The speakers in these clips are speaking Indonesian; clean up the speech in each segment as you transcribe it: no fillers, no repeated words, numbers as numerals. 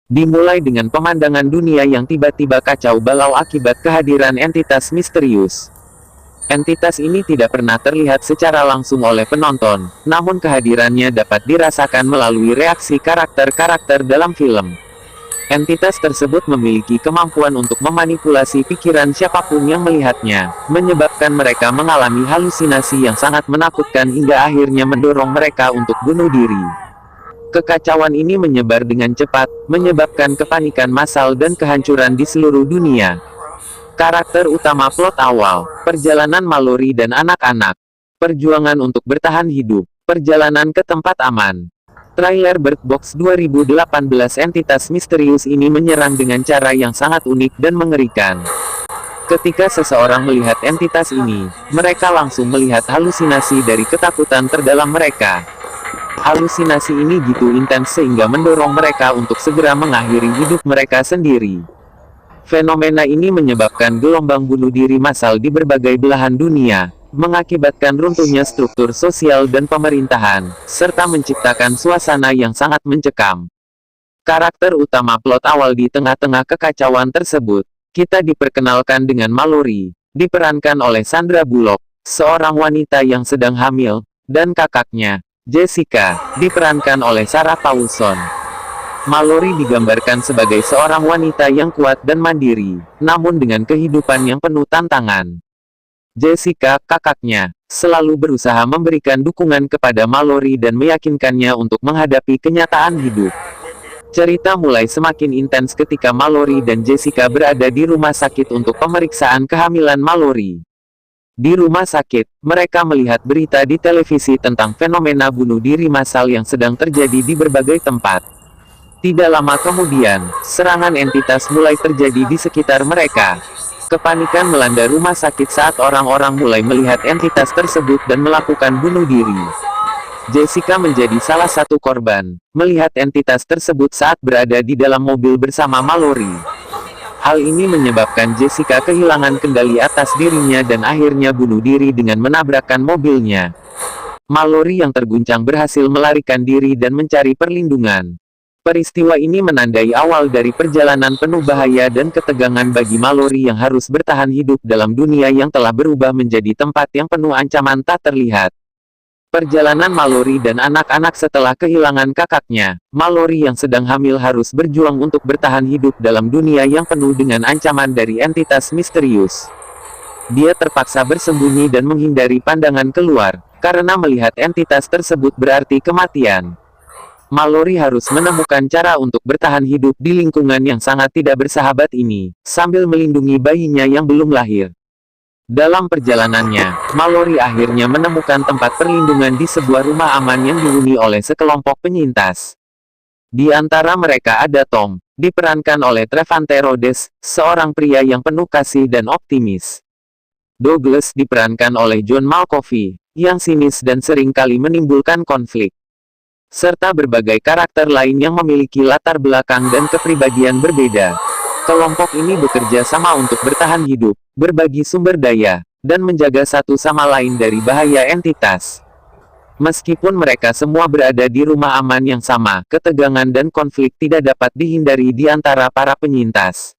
Dimulai dengan pemandangan dunia yang tiba-tiba kacau balau akibat kehadiran entitas misterius. Entitas ini tidak pernah terlihat secara langsung oleh penonton, namun kehadirannya dapat dirasakan melalui reaksi karakter-karakter dalam film. Entitas tersebut memiliki kemampuan untuk memanipulasi pikiran siapapun yang melihatnya, menyebabkan mereka mengalami halusinasi yang sangat menakutkan hingga akhirnya mendorong mereka untuk bunuh diri. Kekacauan ini menyebar dengan cepat, menyebabkan kepanikan massal dan kehancuran di seluruh dunia. Karakter utama plot awal, perjalanan Mallory dan anak-anak. Perjuangan untuk bertahan hidup, perjalanan ke tempat aman. Trailer Bird Box 2018. Entitas misterius ini menyerang dengan cara yang sangat unik dan mengerikan. Ketika seseorang melihat entitas ini, mereka langsung melihat halusinasi dari ketakutan terdalam mereka. Halusinasi ini gitu intens sehingga mendorong mereka untuk segera mengakhiri hidup mereka sendiri. Fenomena ini menyebabkan gelombang bunuh diri massal di berbagai belahan dunia, mengakibatkan runtuhnya struktur sosial dan pemerintahan, serta menciptakan suasana yang sangat mencekam. Karakter utama plot awal di tengah-tengah kekacauan tersebut, kita diperkenalkan dengan Mallory, diperankan oleh Sandra Bullock, seorang wanita yang sedang hamil, dan kakaknya, Jessica, diperankan oleh Sarah Paulson. Mallory digambarkan sebagai seorang wanita yang kuat dan mandiri, namun dengan kehidupan yang penuh tantangan. Jessica, kakaknya, selalu berusaha memberikan dukungan kepada Mallory dan meyakinkannya untuk menghadapi kenyataan hidup. Cerita mulai semakin intens ketika Mallory dan Jessica berada di rumah sakit untuk pemeriksaan kehamilan Mallory. Di rumah sakit, mereka melihat berita di televisi tentang fenomena bunuh diri massal yang sedang terjadi di berbagai tempat. Tidak lama kemudian, serangan entitas mulai terjadi di sekitar mereka. Kepanikan melanda rumah sakit saat orang-orang mulai melihat entitas tersebut dan melakukan bunuh diri. Jessica menjadi salah satu korban, melihat entitas tersebut saat berada di dalam mobil bersama Mallory. Hal ini menyebabkan Jessica kehilangan kendali atas dirinya dan akhirnya bunuh diri dengan menabrakkan mobilnya. Mallory yang terguncang berhasil melarikan diri dan mencari perlindungan. Peristiwa ini menandai awal dari perjalanan penuh bahaya dan ketegangan bagi Mallory yang harus bertahan hidup dalam dunia yang telah berubah menjadi tempat yang penuh ancaman tak terlihat. Perjalanan Mallory dan anak-anak setelah kehilangan kakaknya, Mallory yang sedang hamil harus berjuang untuk bertahan hidup dalam dunia yang penuh dengan ancaman dari entitas misterius. Dia terpaksa bersembunyi dan menghindari pandangan keluar, karena melihat entitas tersebut berarti kematian. Mallory harus menemukan cara untuk bertahan hidup di lingkungan yang sangat tidak bersahabat ini, sambil melindungi bayinya yang belum lahir. Dalam perjalanannya, Mallory akhirnya menemukan tempat perlindungan di sebuah rumah aman yang dihuni oleh sekelompok penyintas. Di antara mereka ada Tom, diperankan oleh Trevante Rhodes, seorang pria yang penuh kasih dan optimis. Douglas diperankan oleh John Malkovich, yang sinis dan sering kali menimbulkan konflik. Serta berbagai karakter lain yang memiliki latar belakang dan kepribadian berbeda. Kelompok ini bekerja sama untuk bertahan hidup, berbagi sumber daya, dan menjaga satu sama lain dari bahaya entitas. Meskipun mereka semua berada di rumah aman yang sama, ketegangan dan konflik tidak dapat dihindari di antara para penyintas.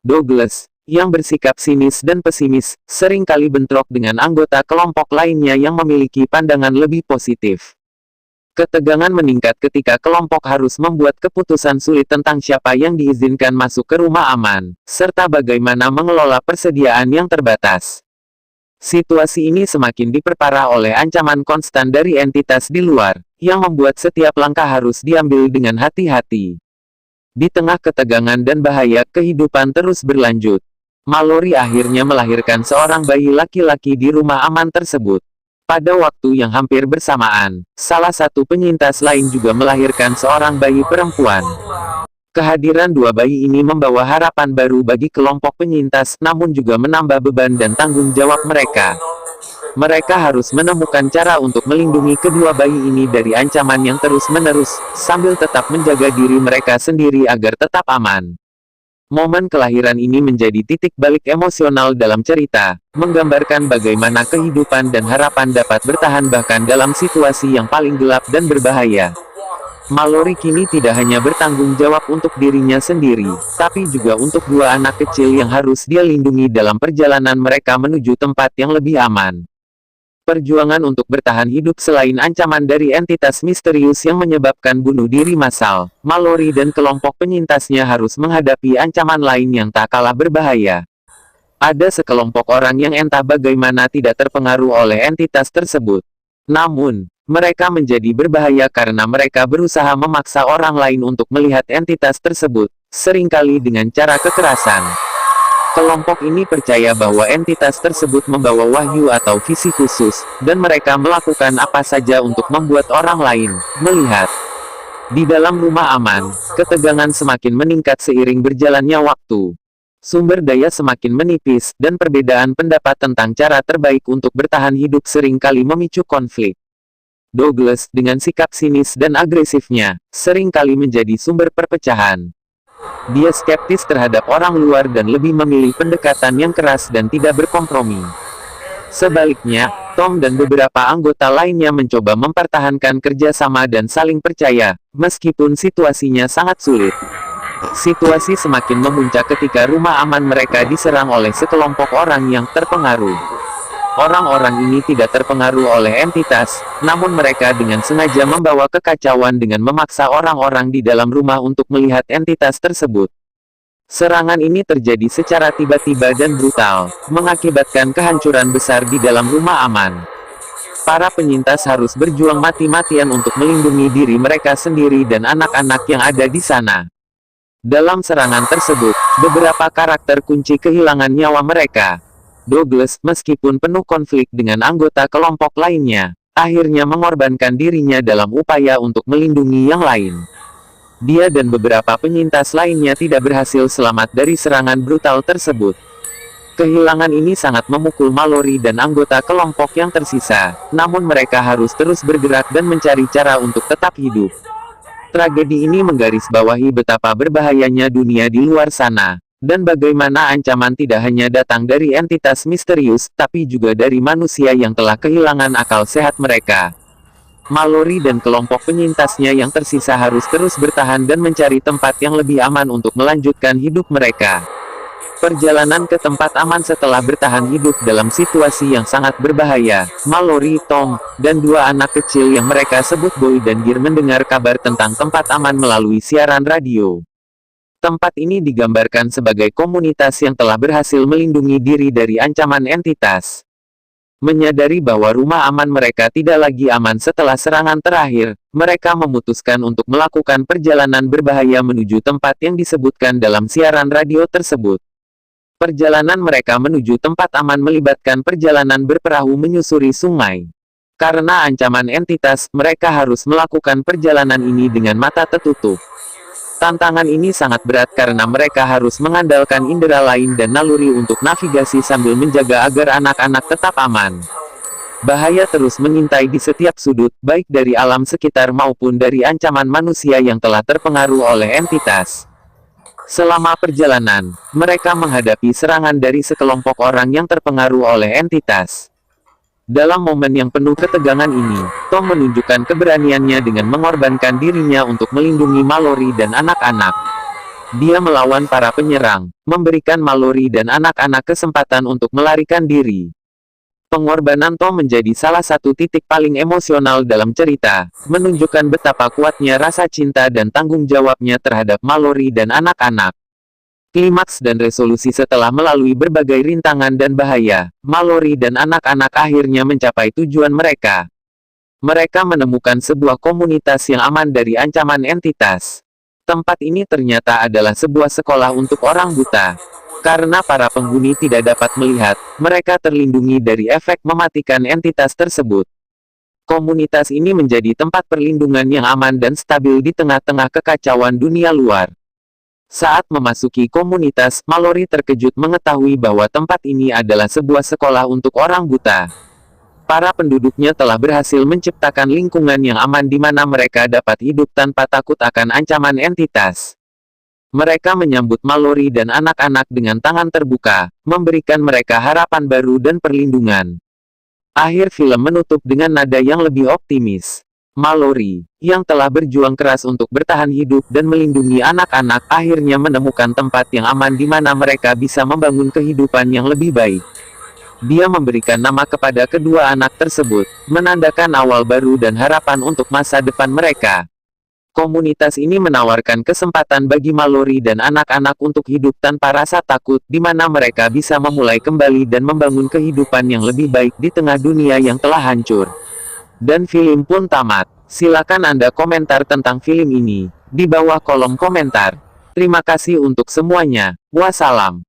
Douglas, yang bersikap sinis dan pesimis, sering kali bentrok dengan anggota kelompok lainnya yang memiliki pandangan lebih positif. Ketegangan meningkat ketika kelompok harus membuat keputusan sulit tentang siapa yang diizinkan masuk ke rumah aman, serta bagaimana mengelola persediaan yang terbatas. Situasi ini semakin diperparah oleh ancaman konstan dari entitas di luar, yang membuat setiap langkah harus diambil dengan hati-hati. Di tengah ketegangan dan bahaya, kehidupan terus berlanjut. Mallory akhirnya melahirkan seorang bayi laki-laki di rumah aman tersebut. Pada waktu yang hampir bersamaan, salah satu penyintas lain juga melahirkan seorang bayi perempuan. Kehadiran dua bayi ini membawa harapan baru bagi kelompok penyintas, namun juga menambah beban dan tanggung jawab mereka. Mereka harus menemukan cara untuk melindungi kedua bayi ini dari ancaman yang terus-menerus, sambil tetap menjaga diri mereka sendiri agar tetap aman. Momen kelahiran ini menjadi titik balik emosional dalam cerita, menggambarkan bagaimana kehidupan dan harapan dapat bertahan bahkan dalam situasi yang paling gelap dan berbahaya. Mallory kini tidak hanya bertanggung jawab untuk dirinya sendiri, tapi juga untuk dua anak kecil yang harus dia lindungi dalam perjalanan mereka menuju tempat yang lebih aman. Perjuangan untuk bertahan hidup selain ancaman dari entitas misterius yang menyebabkan bunuh diri massal, Mallory dan kelompok penyintasnya harus menghadapi ancaman lain yang tak kalah berbahaya. Ada sekelompok orang yang entah bagaimana tidak terpengaruh oleh entitas tersebut. Namun, mereka menjadi berbahaya karena mereka berusaha memaksa orang lain untuk melihat entitas tersebut, seringkali dengan cara kekerasan. Kelompok ini percaya bahwa entitas tersebut membawa wahyu atau visi khusus, dan mereka melakukan apa saja untuk membuat orang lain melihat. Di dalam rumah aman, ketegangan semakin meningkat seiring berjalannya waktu. Sumber daya semakin menipis, dan perbedaan pendapat tentang cara terbaik untuk bertahan hidup seringkali memicu konflik. Douglas, dengan sikap sinis dan agresifnya, seringkali menjadi sumber perpecahan. Dia skeptis terhadap orang luar dan lebih memilih pendekatan yang keras dan tidak berkompromi. Sebaliknya, Tom dan beberapa anggota lainnya mencoba mempertahankan kerjasama dan saling percaya, meskipun situasinya sangat sulit. Situasi semakin memuncak ketika rumah aman mereka diserang oleh sekelompok orang yang terpengaruh. Orang-orang ini tidak terpengaruh oleh entitas, namun mereka dengan sengaja membawa kekacauan dengan memaksa orang-orang di dalam rumah untuk melihat entitas tersebut. Serangan ini terjadi secara tiba-tiba dan brutal, mengakibatkan kehancuran besar di dalam rumah aman. Para penyintas harus berjuang mati-matian untuk melindungi diri mereka sendiri dan anak-anak yang ada di sana. Dalam serangan tersebut, beberapa karakter kunci kehilangan nyawa mereka. Douglas, meskipun penuh konflik dengan anggota kelompok lainnya, akhirnya mengorbankan dirinya dalam upaya untuk melindungi yang lain. Dia dan beberapa penyintas lainnya tidak berhasil selamat dari serangan brutal tersebut. Kehilangan ini sangat memukul Mallory dan anggota kelompok yang tersisa, namun mereka harus terus bergerak dan mencari cara untuk tetap hidup. Tragedi ini menggarisbawahi betapa berbahayanya dunia di luar sana, dan bagaimana ancaman tidak hanya datang dari entitas misterius, tapi juga dari manusia yang telah kehilangan akal sehat mereka. Mallory dan kelompok penyintasnya yang tersisa harus terus bertahan dan mencari tempat yang lebih aman untuk melanjutkan hidup mereka. Perjalanan ke tempat aman setelah bertahan hidup dalam situasi yang sangat berbahaya, Mallory, Tom, dan dua anak kecil yang mereka sebut Boy dan Gear mendengar kabar tentang tempat aman melalui siaran radio. Tempat ini digambarkan sebagai komunitas yang telah berhasil melindungi diri dari ancaman entitas. Menyadari bahwa rumah aman mereka tidak lagi aman setelah serangan terakhir, mereka memutuskan untuk melakukan perjalanan berbahaya menuju tempat yang disebutkan dalam siaran radio tersebut. Perjalanan mereka menuju tempat aman melibatkan perjalanan berperahu menyusuri sungai. Karena ancaman entitas, mereka harus melakukan perjalanan ini dengan mata tertutup. Tantangan ini sangat berat karena mereka harus mengandalkan indera lain dan naluri untuk navigasi sambil menjaga agar anak-anak tetap aman. Bahaya terus mengintai di setiap sudut, baik dari alam sekitar maupun dari ancaman manusia yang telah terpengaruh oleh entitas. Selama perjalanan, mereka menghadapi serangan dari sekelompok orang yang terpengaruh oleh entitas. Dalam momen yang penuh ketegangan ini, Tom menunjukkan keberaniannya dengan mengorbankan dirinya untuk melindungi Mallory dan anak-anak. Dia melawan para penyerang, memberikan Mallory dan anak-anak kesempatan untuk melarikan diri. Pengorbanan Tom menjadi salah satu titik paling emosional dalam cerita, menunjukkan betapa kuatnya rasa cinta dan tanggung jawabnya terhadap Mallory dan anak-anak. Klimaks dan resolusi setelah melalui berbagai rintangan dan bahaya, Mallory dan anak-anak akhirnya mencapai tujuan mereka. Mereka menemukan sebuah komunitas yang aman dari ancaman entitas. Tempat ini ternyata adalah sebuah sekolah untuk orang buta. Karena para penghuni tidak dapat melihat, mereka terlindungi dari efek mematikan entitas tersebut. Komunitas ini menjadi tempat perlindungan yang aman dan stabil di tengah-tengah kekacauan dunia luar. Saat memasuki komunitas, Mallory terkejut mengetahui bahwa tempat ini adalah sebuah sekolah untuk orang buta. Para penduduknya telah berhasil menciptakan lingkungan yang aman di mana mereka dapat hidup tanpa takut akan ancaman entitas. Mereka menyambut Mallory dan anak-anak dengan tangan terbuka, memberikan mereka harapan baru dan perlindungan. Akhir film menutup dengan nada yang lebih optimis. Mallory, yang telah berjuang keras untuk bertahan hidup dan melindungi anak-anak, akhirnya menemukan tempat yang aman di mana mereka bisa membangun kehidupan yang lebih baik. Dia memberikan nama kepada kedua anak tersebut, menandakan awal baru dan harapan untuk masa depan mereka. Komunitas ini menawarkan kesempatan bagi Mallory dan anak-anak untuk hidup tanpa rasa takut, di mana mereka bisa memulai kembali dan membangun kehidupan yang lebih baik di tengah dunia yang telah hancur. Dan film pun tamat. Silakan Anda komentar tentang film ini di bawah kolom komentar. Terima kasih untuk semuanya. Wassalam.